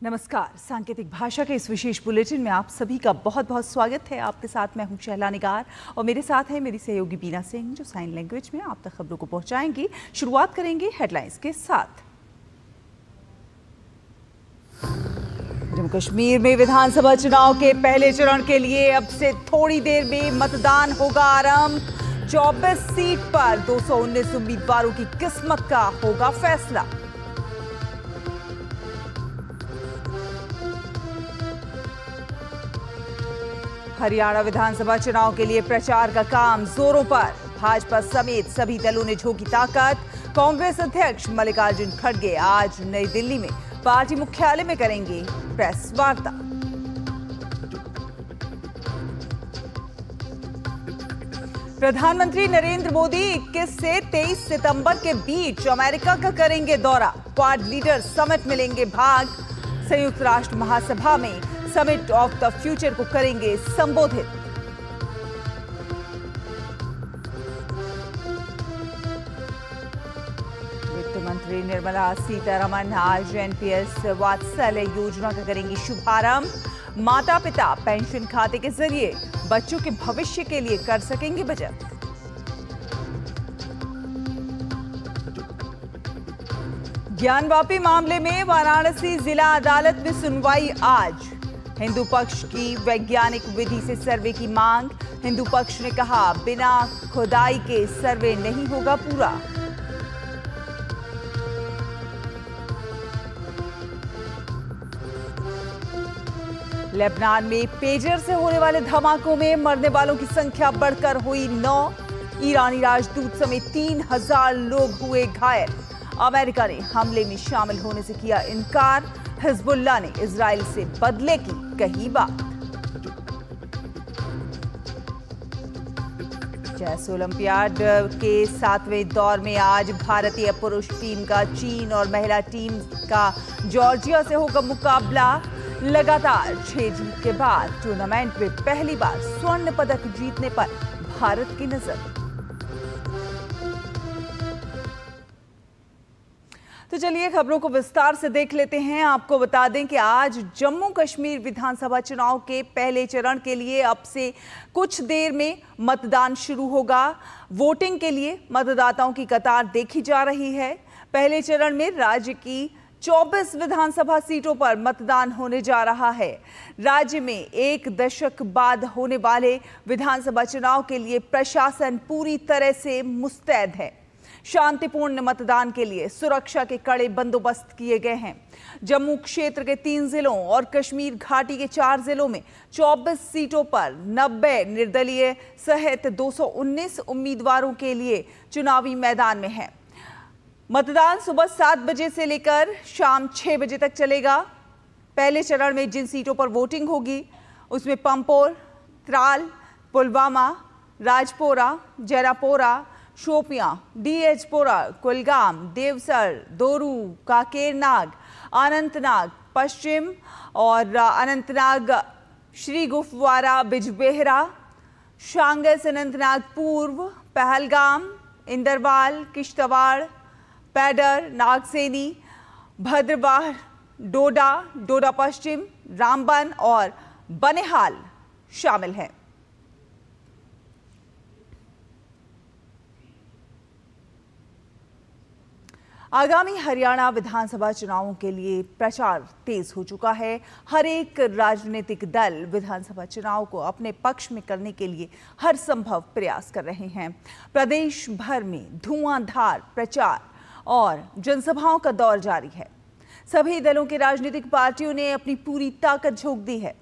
नमस्कार। सांकेतिक भाषा के इस विशेष बुलेटिन में आप सभी का बहुत बहुत स्वागत है। आपके साथ मैं हूं शहला निगार और मेरे साथ है मेरी सहयोगी बीना सिंह, जो साइन लैंग्वेज में आप तक खबरों को पहुंचाएंगी। शुरुआत करेंगे हेडलाइंस के साथ। जम्मू कश्मीर में विधानसभा चुनाव के पहले चरण के लिए अब से थोड़ी देर में मतदान होगा आरंभ। 24 सीट पर 219 उम्मीदवारों की किस्मत का होगा फैसला। हरियाणा विधानसभा चुनाव के लिए प्रचार का काम जोरों पर। भाजपा समेत सभी दलों ने झोंकी ताकत। कांग्रेस अध्यक्ष मल्लिकार्जुन खड़गे आज नई दिल्ली में पार्टी मुख्यालय में करेंगे प्रेस वार्ता। प्रधानमंत्री नरेंद्र मोदी 21 से 23 सितंबर के बीच अमेरिका का करेंगे दौरा। क्वाड लीडर समिट में लेंगे भाग। संयुक्त राष्ट्र महासभा में समिट ऑफ द फ्यूचर को करेंगे संबोधित। वित्त मंत्री निर्मला सीतारमण आज एनपीएस वात्सल्य योजना का करेंगी शुभारंभ। माता पिता पेंशन खाते के जरिए बच्चों के भविष्य के लिए कर सकेंगे बचत। ज्ञानवापी मामले में वाराणसी जिला अदालत में सुनवाई आज। हिंदू पक्ष की वैज्ञानिक विधि से सर्वे की मांग। हिंदू पक्ष ने कहा बिना खुदाई के सर्वे नहीं होगा पूरा। लेबनान में पेजर से होने वाले धमाकों में मरने वालों की संख्या बढ़कर हुई 9। ईरानी राजदूत समेत 3000 लोग हुए घायल। अमेरिका ने हमले में शामिल होने से किया इनकार। हिजबुल्लाह ने इजराइल से बदले की कही बात। चेस ओलंपियाड के 7वें दौर में आज भारतीय पुरुष टीम का चीन और महिला टीम का जॉर्जिया से होगा मुकाबला। लगातार 6 जीत के बाद टूर्नामेंट में पहली बार स्वर्ण पदक जीतने पर भारत की नजर। तो चलिए खबरों को विस्तार से देख लेते हैं। आपको बता दें कि आज जम्मू कश्मीर विधानसभा चुनाव के पहले चरण के लिए अब से कुछ देर में मतदान शुरू होगा। वोटिंग के लिए मतदाताओं की कतार देखी जा रही है। पहले चरण में राज्य की 24 विधानसभा सीटों पर मतदान होने जा रहा है। राज्य में एक दशक बाद होने वाले विधानसभा चुनाव के लिए प्रशासन पूरी तरह से मुस्तैद है। शांतिपूर्ण मतदान के लिए सुरक्षा के कड़े बंदोबस्त किए गए हैं। जम्मू क्षेत्र के 3 जिलों और कश्मीर घाटी के 4 जिलों में 24 सीटों पर 90 निर्दलीय सहित 219 उम्मीदवारों के लिए चुनावी मैदान में है। मतदान सुबह 7 बजे से लेकर शाम 6 बजे तक चलेगा। पहले चरण में जिन सीटों पर वोटिंग होगी उसमें पंपोर, त्राल, पुलवामा, राजपोरा, जरापोरा, शोपियां, डीएचपोरा, कुलगाम, देवसर, दोरू, काकेरनाग, अनंतनाग पश्चिम और अनंतनाग, श्री गुफवारा, बिजबेहरा, शांगस अनंतनाग पूर्व, पहलगाम, इंदरवाल, किश्तवाड़, पैडर, नागसेनी, भद्रवाह, डोडा, डोडा पश्चिम, रामबन और बनिहाल शामिल हैं। आगामी हरियाणा विधानसभा चुनावों के लिए प्रचार तेज हो चुका है। हर एक राजनीतिक दल विधानसभा चुनाव को अपने पक्ष में करने के लिए हर संभव प्रयास कर रहे हैं। प्रदेश भर में धुआंधार प्रचार और जनसभाओं का दौर जारी है। सभी दलों के राजनीतिक पार्टियों ने अपनी पूरी ताकत झोंक दी है।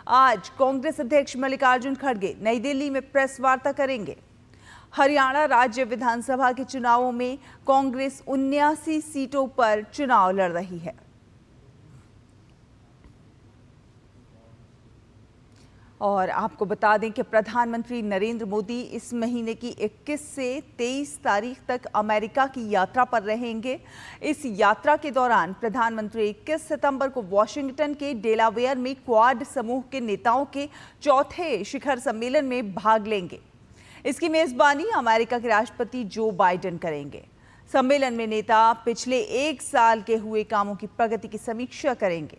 आज कांग्रेस अध्यक्ष मल्लिकार्जुन खड़गे नई दिल्ली में प्रेस वार्ता करेंगे। हरियाणा राज्य विधानसभा के चुनावों में कांग्रेस 79 सीटों पर चुनाव लड़ रही है। और आपको बता दें कि प्रधानमंत्री नरेंद्र मोदी इस महीने की 21 से 23 तारीख तक अमेरिका की यात्रा पर रहेंगे। इस यात्रा के दौरान प्रधानमंत्री 21 सितंबर को वॉशिंगटन के डेलावेयर में क्वाड समूह के नेताओं के चौथे शिखर सम्मेलन में भाग लेंगे। इसकी मेजबानी अमेरिका के राष्ट्रपति जो बाइडेन करेंगे। सम्मेलन में नेता पिछले 1 साल के हुए कामों की प्रगति की समीक्षा करेंगे।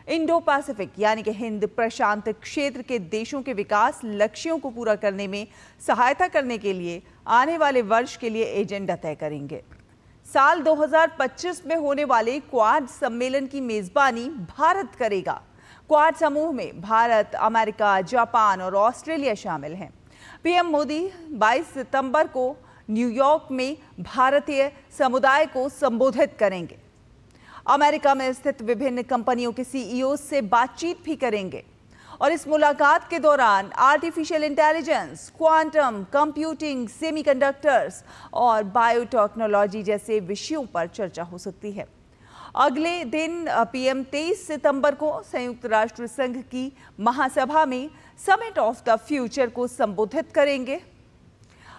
इंडो पैसिफिक यानी कि हिंद प्रशांत क्षेत्र के देशों के विकास लक्ष्यों को पूरा करने में सहायता करने के लिए आने वाले वर्ष के लिए एजेंडा तय करेंगे। साल 2025 में होने वाले क्वाड सम्मेलन की मेजबानी भारत करेगा। क्वाड समूह में भारत, अमेरिका, जापान और ऑस्ट्रेलिया शामिल हैं। पीएम मोदी 22 सितंबर को न्यूयॉर्क में भारतीय समुदाय को संबोधित करेंगे। अमेरिका में स्थित विभिन्न कंपनियों के सीईओ से बातचीत भी करेंगे और इस मुलाकात के दौरान artificial intelligence, quantum computing, semiconductors और बायोटेक्नोलॉजी जैसे विषयों पर चर्चा हो सकती है। अगले दिन पीएम 23 सितंबर को संयुक्त राष्ट्र संघ की महासभा में समिट ऑफ द फ्यूचर को संबोधित करेंगे।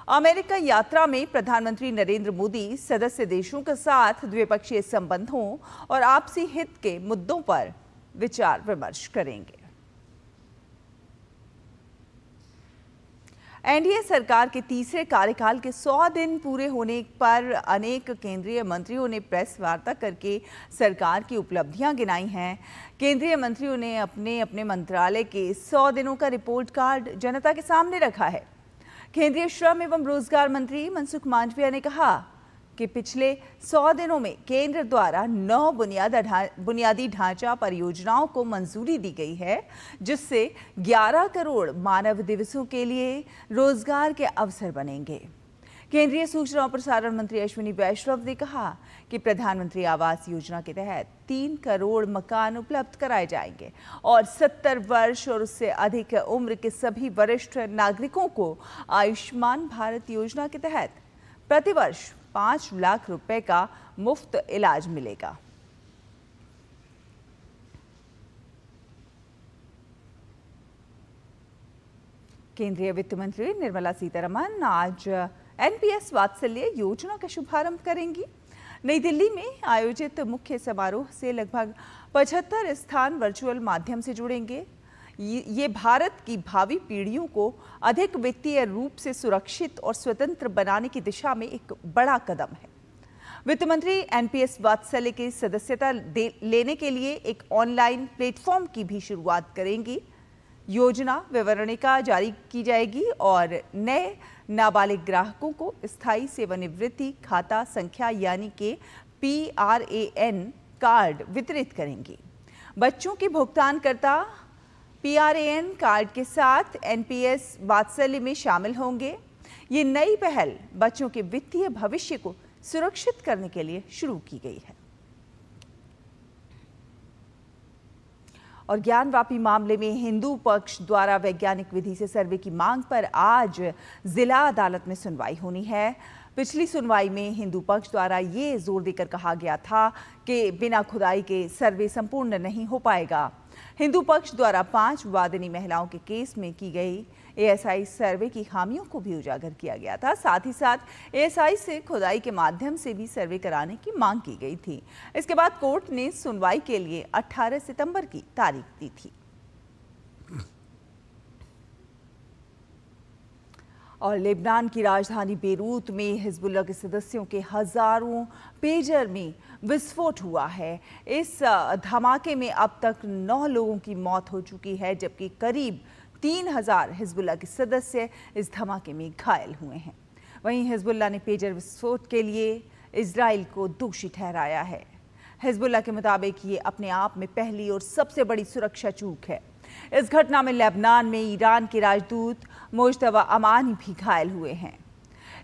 अमेरिका यात्रा में प्रधानमंत्री नरेंद्र मोदी सदस्य देशों के साथ द्विपक्षीय संबंधों और आपसी हित के मुद्दों पर विचार विमर्श करेंगे। एनडीए सरकार के तीसरे कार्यकाल के 100 दिन पूरे होने पर अनेक केंद्रीय मंत्रियों ने प्रेस वार्ता करके सरकार की उपलब्धियां गिनाई हैं। केंद्रीय मंत्रियों ने अपने अपने मंत्रालय के 100 दिनों का रिपोर्ट कार्ड जनता के सामने रखा है। केंद्रीय श्रम एवं रोजगार मंत्री मनसुख मांडविया ने कहा कि पिछले 100 दिनों में केंद्र द्वारा 9 बुनियादी ढांचा परियोजनाओं को मंजूरी दी गई है, जिससे 11 करोड़ मानव दिवसों के लिए रोजगार के अवसर बनेंगे। केंद्रीय सूचना और प्रसारण मंत्री अश्विनी वैष्णव ने कहा कि प्रधानमंत्री आवास योजना के तहत 3 करोड़ मकान उपलब्ध कराए जाएंगे और 70 वर्ष और उससे अधिक उम्र के सभी वरिष्ठ नागरिकों को आयुष्मान भारत योजना के तहत प्रतिवर्ष 5 लाख रुपए का मुफ्त इलाज मिलेगा। केंद्रीय वित्त मंत्री निर्मला सीतारमण आज एनपीएस वात्सल्य योजना का शुभारंभ करेंगी। नई दिल्ली में आयोजित मुख्य समारोह से लगभग 75 स्थान वर्चुअल माध्यम से जुड़ेंगे। ये भारत की भावी पीढ़ियों को अधिक वित्तीय रूप से सुरक्षित और स्वतंत्र बनाने की दिशा में एक बड़ा कदम है। वित्त मंत्री एनपीएस वात्सल्य की सदस्यता लेने के लिए एक ऑनलाइन प्लेटफॉर्म की भी शुरुआत करेंगी। योजना विवरणिका जारी की जाएगी और नए नाबालिग ग्राहकों को स्थायी सेवानिवृत्ति खाता संख्या यानी कि PRAN कार्ड वितरित करेंगी। बच्चों के भुगतानकर्ता PRAN कार्ड के साथ एनपीएस वात्सल्य में शामिल होंगे। ये नई पहल बच्चों के वित्तीय भविष्य को सुरक्षित करने के लिए शुरू की गई है। और ज्ञानवापी मामले में हिंदू पक्ष द्वारा वैज्ञानिक विधि से सर्वे की मांग पर आज जिला अदालत में सुनवाई होनी है। पिछली सुनवाई में हिंदू पक्ष द्वारा ये जोर देकर कहा गया था कि बिना खुदाई के सर्वे संपूर्ण नहीं हो पाएगा। हिंदू पक्ष द्वारा 5 वादिनी महिलाओं के केस में की गई एएसआई सर्वे की खामियों को भी उजागर किया गया था। साथ ही साथ एएसआई से खुदाई के माध्यम से भी सर्वे कराने की मांग की गई थी। इसके बाद कोर्ट ने सुनवाई के लिए 18 सितंबर की तारीख दी थी। और लेबनान की राजधानी बेरूत में हिजबुल्लाह के सदस्यों के हजारों पेजर में विस्फोट हुआ है। इस धमाके में अब तक 9 लोगों की मौत हो चुकी है, जबकि करीब 3000 हिजबुल्लाह के सदस्य इस धमाके में घायल हुए हैं। वहीं हिजबुल्लाह ने पेजर विस्फोट के लिए इजराइल को दोषी ठहराया है। हिजबुल्लाह के मुताबिक ये अपने आप में पहली और सबसे बड़ी सुरक्षा चूक है। इस घटना में लेबनान में ईरान के राजदूत मुज्तबा अमानी भी घायल हुए हैं।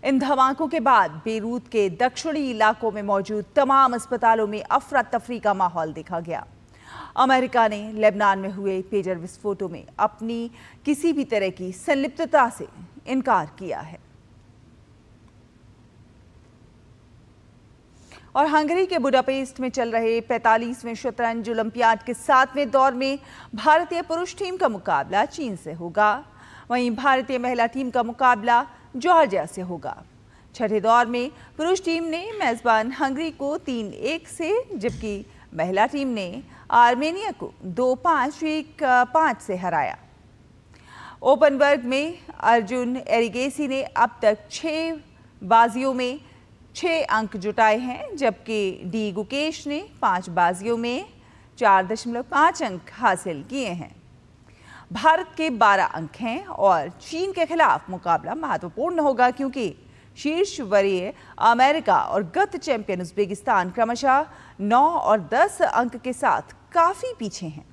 इन धमाकों के बाद बेरूत के दक्षिणी इलाकों में मौजूद तमाम अस्पतालों में अफरा तफरी का माहौल देखा गया। अमेरिका ने लेबनान में हुए पेजर विस्फोटों में अपनी किसी भी तरह की संलिप्तता से इनकार किया है। और हंगरी के बुडापेस्ट में चल रहे 45वें शतरंज ओलंपियाड के 7वें दौर में भारतीय पुरुष टीम का मुकाबला चीन से होगा। वहीं भारतीय महिला टीम का मुकाबला जॉर्जिया से होगा। छठे दौर में पुरुष टीम ने मेजबान हंगरी को 3-1 से, जबकि महिला टीम ने आर्मेनिया को 2-5, 1-5 से हराया। ओपन वर्ग में अर्जुन एरिगेसी ने अब तक 6 बाजियों में 6 अंक जुटाए हैं, जबकि डी गुकेश ने 5 बाजियों में 4.5 अंक हासिल किए हैं। भारत के 12 अंक हैं और चीन के खिलाफ मुकाबला महत्वपूर्ण होगा क्योंकि शीर्ष वरीय अमेरिका और गत चैंपियन उज्बेकिस्तान क्रमशः 9 और 10 अंक के साथ काफी पीछे हैं।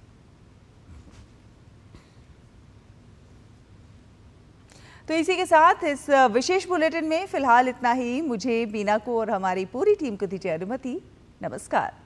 तो इसी के साथ इस विशेष बुलेटिन में फिलहाल इतना ही। मुझे, बीना को और हमारी पूरी टीम को दीजिए अनुमति। नमस्कार।